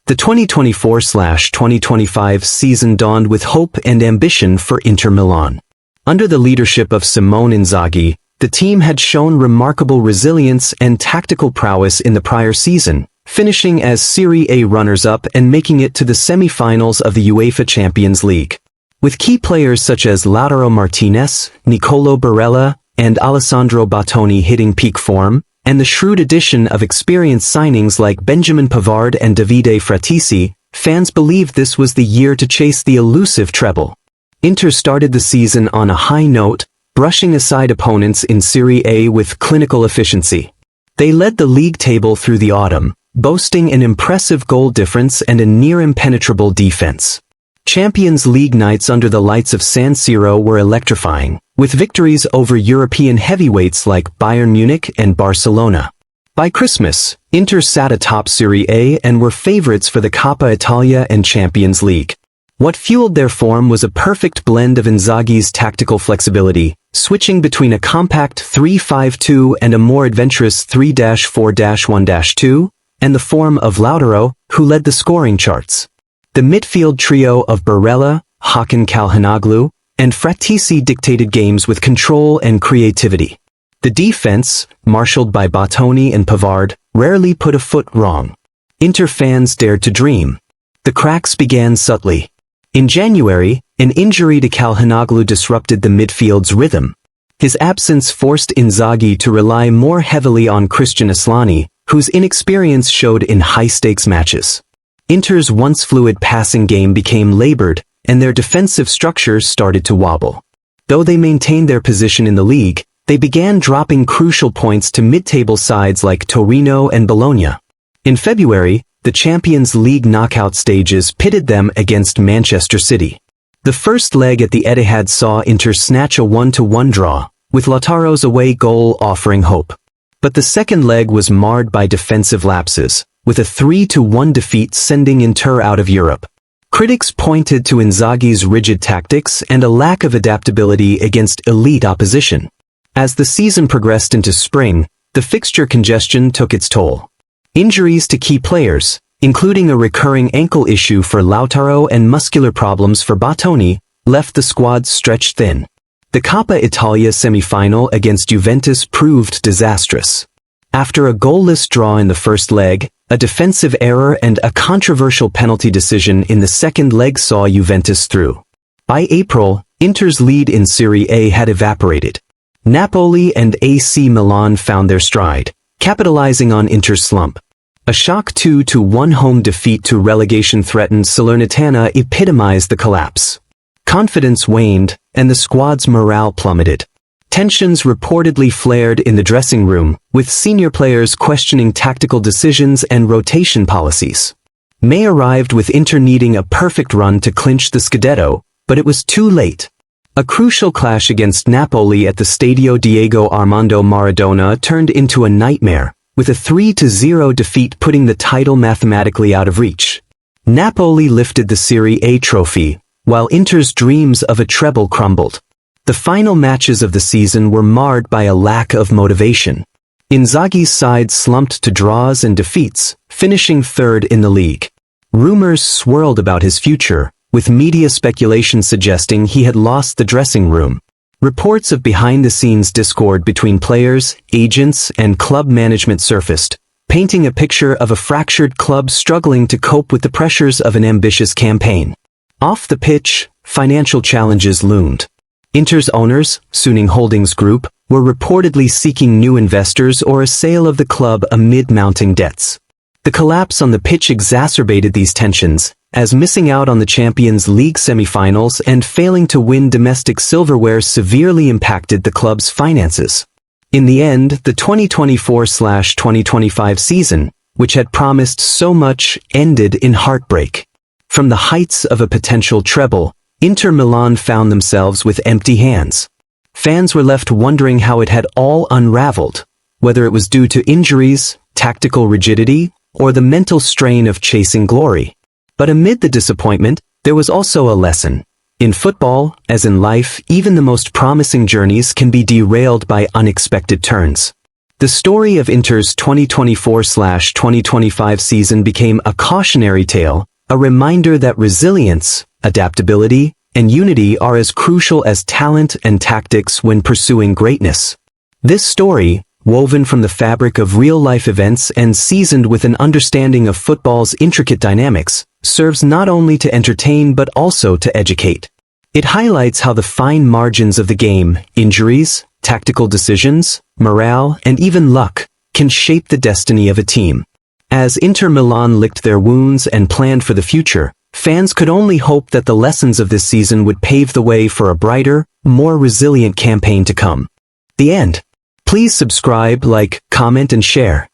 The 2024/2025 season dawned with hope and ambition for Inter Milan. Under the leadership of Simone Inzaghi, the team had shown remarkable resilience and tactical prowess in the prior season, finishing as Serie A runners-up and making it to the semi-finals of the UEFA Champions League. With key players such as Lautaro Martínez, Nicolò Barella, and Alessandro Bastoni hitting peak form, and the shrewd addition of experienced signings like Benjamin Pavard and Davide Frattesi, fans believed this was the year to chase the elusive treble. Inter started the season on a high note, brushing aside opponents in Serie A with clinical efficiency. They led the league table through the autumn, boasting an impressive goal difference and a near-impenetrable defense. Champions League nights under the lights of San Siro were electrifying, with victories over European heavyweights like Bayern Munich and Barcelona. By Christmas, Inter sat atop Serie A and were favorites for the Coppa Italia and Champions League. What fueled their form was a perfect blend of Inzaghi's tactical flexibility, switching between a compact 3-5-2 and a more adventurous 3-4-1-2, and the form of Lautaro, who led the scoring charts. The midfield trio of Barella, Hakan Calhanoglu, and Frattesi dictated games with control and creativity. The defense, marshaled by Bastoni and Pavard, rarely put a foot wrong. Inter fans dared to dream. The cracks began subtly. In January, an injury to Calhanoglu disrupted the midfield's rhythm. His absence forced Inzaghi to rely more heavily on Christian Aslani, whose inexperience showed in high-stakes matches. Inter's once fluid passing game became labored, and their defensive structures started to wobble. Though they maintained their position in the league, they began dropping crucial points to mid-table sides like Torino and Bologna. In February, the Champions League knockout stages pitted them against Manchester City. The first leg at the Etihad saw Inter snatch a 1-1 draw, with Lautaro's away goal offering hope. But the second leg was marred by defensive lapses, with a 3-1 defeat sending Inter out of Europe. Critics pointed to Inzaghi's rigid tactics and a lack of adaptability against elite opposition. As the season progressed into spring, the fixture congestion took its toll. Injuries to key players, including a recurring ankle issue for Lautaro and muscular problems for Bastoni, left the squad stretched thin. The Coppa Italia semi-final against Juventus proved disastrous. After a goalless draw in the first leg, a defensive error and a controversial penalty decision in the second leg saw Juventus through. By April, Inter's lead in Serie A had evaporated. Napoli and AC Milan found their stride, capitalizing on Inter's slump. A shock 2-1 home defeat to relegation-threatened Salernitana epitomized the collapse. Confidence waned, and the squad's morale plummeted. Tensions reportedly flared in the dressing room, with senior players questioning tactical decisions and rotation policies. May arrived with Inter needing a perfect run to clinch the Scudetto, but it was too late. A crucial clash against Napoli at the Stadio Diego Armando Maradona turned into a nightmare, with a 3-0 defeat putting the title mathematically out of reach. Napoli lifted the Serie A trophy, while Inter's dreams of a treble crumbled. The final matches of the season were marred by a lack of motivation. Inzaghi's side slumped to draws and defeats, finishing third in the league. Rumors swirled about his future, with media speculation suggesting he had lost the dressing room. Reports of behind-the-scenes discord between players, agents, and club management surfaced, painting a picture of a fractured club struggling to cope with the pressures of an ambitious campaign. Off the pitch, financial challenges loomed. Inter's owners, Suning Holdings Group, were reportedly seeking new investors or a sale of the club amid mounting debts. The collapse on the pitch exacerbated these tensions, as missing out on the Champions League semi-finals and failing to win domestic silverware severely impacted the club's finances. In the end, the 2024/2025 season, which had promised so much, ended in heartbreak. From the heights of a potential treble, Inter Milan found themselves with empty hands. Fans were left wondering how it had all unraveled, whether it was due to injuries, tactical rigidity, or the mental strain of chasing glory. But amid the disappointment, there was also a lesson. In football, as in life, even the most promising journeys can be derailed by unexpected turns. The story of Inter's 2024/2025 season became a cautionary tale, a reminder that resilience, adaptability, and unity are as crucial as talent and tactics when pursuing greatness. This story, woven from the fabric of real-life events and seasoned with an understanding of football's intricate dynamics, serves not only to entertain but also to educate. It highlights how the fine margins of the game, injuries, tactical decisions, morale, and even luck, can shape the destiny of a team. As Inter Milan licked their wounds and planned for the future, fans could only hope that the lessons of this season would pave the way for a brighter, more resilient campaign to come. The end. Please subscribe, like, comment, and share.